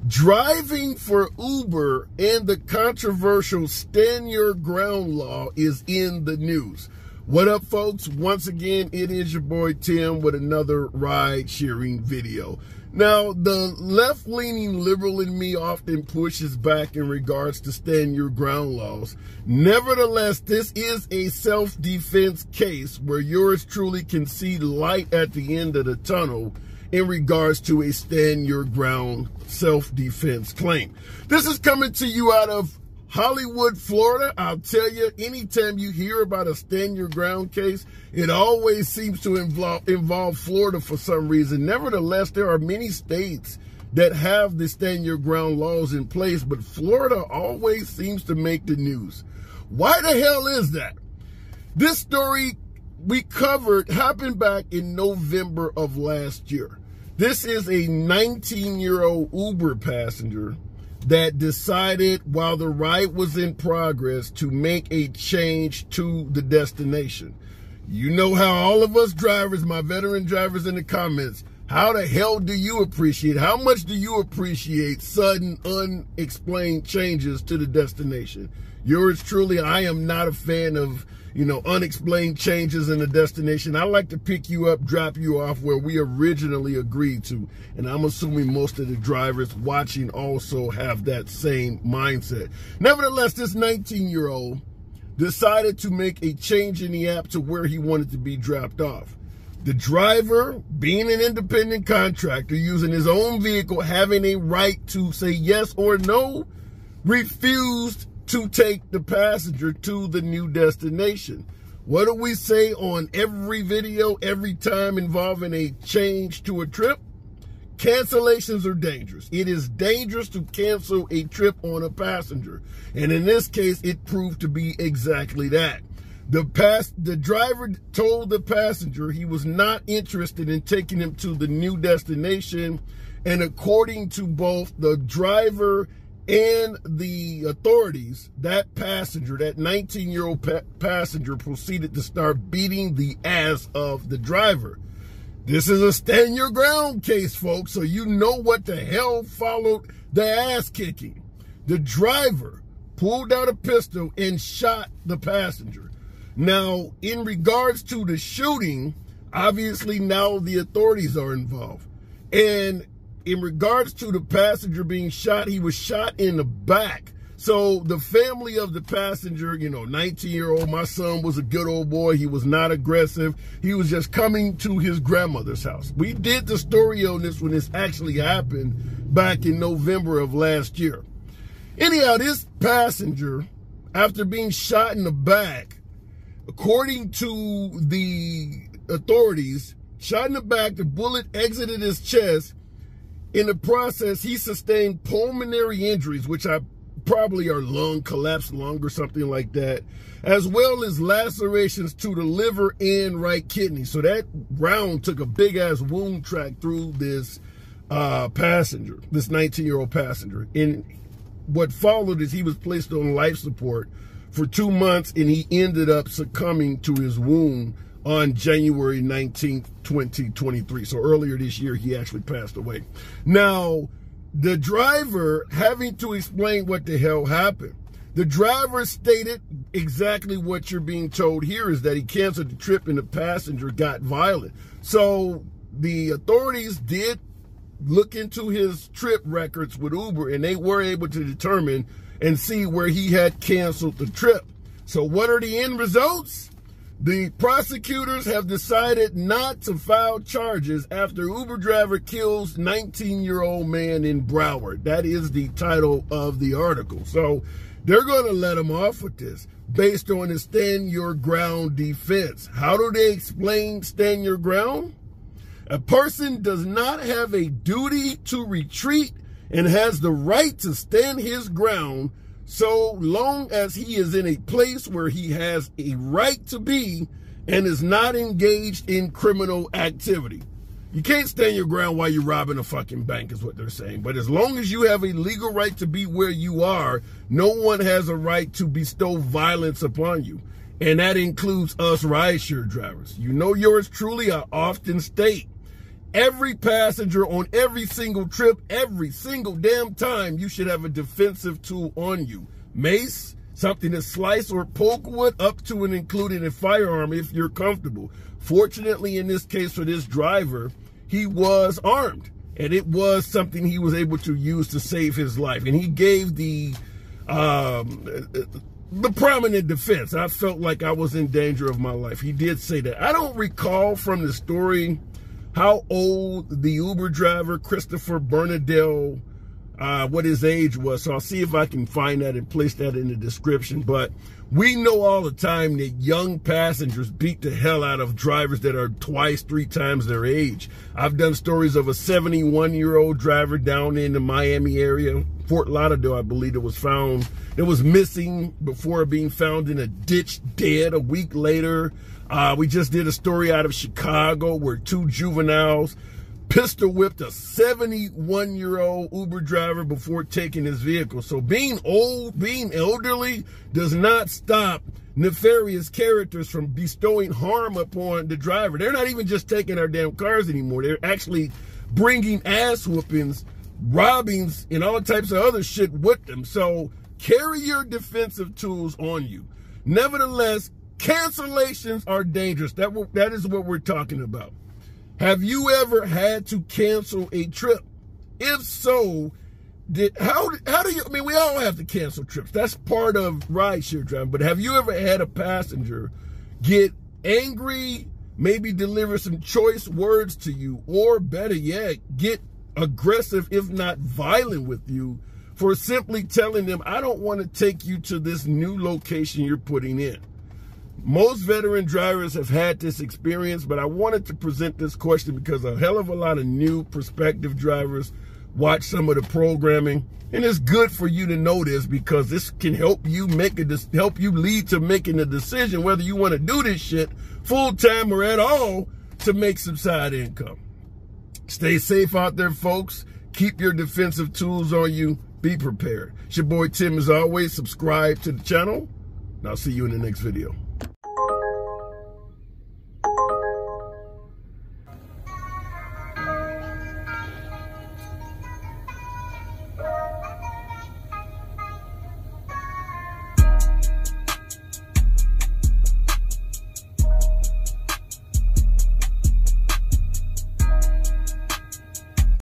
Driving for Uber and the controversial stand your ground law is in the news. What up, folks? Once again, it is your boy Tim with another ride sharing video. Now, the left-leaning liberal in me often pushes back in regards to stand your ground laws. Nevertheless, this is a self-defense case where yours truly can see light at the end of the tunnel in regards to a stand your ground self-defense claim. This is coming to you out of Hollywood, Florida. I'll tell you, anytime you hear about a stand your ground case, it always seems to involve Florida for some reason. Nevertheless, there are many states that have the stand your ground laws in place, but Florida always seems to make the news. Why the hell is that? This story we covered happened back in November of last year. This is a 19-year-old Uber passenger that decided while the ride was in progress to make a change to the destination. You know how all of us drivers, my veteran drivers in the comments, how the hell do you appreciate, how much do you appreciate sudden, unexplained changes to the destination? Yours truly, I am not a fan of, unexplained changes in the destination. I like to pick you up, drop you off where we originally agreed to. And I'm assuming most of the drivers watching also have that same mindset. Nevertheless, this 19-year-old decided to make a change in the app to where he wanted to be dropped off. The driver, being an independent contractor, using his own vehicle, having a right to say yes or no, refused to take the passenger to the new destination. What do we say on every video, every time involving a change to a trip? Cancellations are dangerous. It is dangerous to cancel a trip on a passenger. And in this case, it proved to be exactly that. The driver told the passenger he was not interested in taking him to the new destination. And according to both the driver and the authorities, that passenger, that 19-year-old passenger, proceeded to start beating the ass of the driver. This is a stand your ground case, folks, so you know what the hell followed the ass kicking. The driver pulled out a pistol and shot the passenger. Now, in regards to the shooting, obviously now the authorities are involved. And in regards to the passenger being shot, he was shot in the back. So the family of the passenger, 19-year-old, my son was a good old boy. He was not aggressive. He was just coming to his grandmother's house. We did the story on this when this actually happened back in November of last year. Anyhow, this passenger, after being shot in the back, according to the authorities, shot in the back, the bullet exited his chest. In the process, he sustained pulmonary injuries, which probably are lung collapse, lung or something like that, as well as lacerations to the liver and right kidney. So that round took a big-ass wound track through this passenger, this 19-year-old passenger. And what followed is he was placed on life support for 2 months, and he ended up succumbing to his wound on January 19th, 2023. So earlier this year, he actually passed away. Now, the driver having to explain what the hell happened. The driver stated exactly what you're being told here, is that he canceled the trip and the passenger got violent. So the authorities did look into his trip records with Uber, and they were able to determine and see where he had canceled the trip. So what are the end results? The prosecutors have decided not to file charges after Uber driver kills 19-year-old man in Broward. That is the title of the article. So they're going to let him off with this based on the stand your ground defense. How do they explain stand your ground? A person does not have a duty to retreat and has the right to stand his ground so long as he is in a place where he has a right to be and is not engaged in criminal activity. You can't stand your ground while you're robbing a fucking bank is what they're saying. But as long as you have a legal right to be where you are, no one has a right to bestow violence upon you. And that includes us rideshare drivers. Yours truly, I often state, Every passenger on every single trip, every single damn time, you should have a defensive tool on you. Mace, something to slice or poke with, up to and including a firearm if you're comfortable. Fortunately, in this case for this driver, he was armed, and it was something he was able to use to save his life. And he gave the prominent defense. I felt like I was in danger of my life. He did say that. I don't recall from the story how old the Uber driver, Christopher Bernadelle, what his age was. So I'll see if I can find that and place that in the description. But we know all the time that young passengers beat the hell out of drivers that are twice, 3 times their age. I've done stories of a 71-year-old driver down in the Miami area, Fort Lauderdale, I believe it was found. It was missing before being found in a ditch dead a week later. We just did a story out of Chicago where 2 juveniles pistol whipped a 71-year-old Uber driver before taking his vehicle. So being old, being elderly does not stop nefarious characters from bestowing harm upon the driver. They're not even just taking our damn cars anymore. They're actually bringing ass whoopings, robbings, and all types of other shit with them. So carry your defensive tools on you. Nevertheless, cancellations are dangerous. That is what we're talking about. Have you ever had to cancel a trip? If so, how do you, I mean, we all have to cancel trips. That's part of rideshare driving. But have you ever had a passenger get angry, maybe deliver some choice words to you, or better yet, get aggressive, if not violent with you, for simply telling them, I don't want to take you to this new location you're putting in? Most veteran drivers have had this experience, but I wanted to present this question because a hell of a lot of new prospective drivers watch some of the programming, and it's good for you to know this because this can help you lead to making a decision whether you want to do this shit full time or at all to make some side income. Stay safe out there, folks. Keep your defensive tools on you. Be prepared. It's your boy Tim, as always. Subscribe to the channel, and I'll see you in the next video.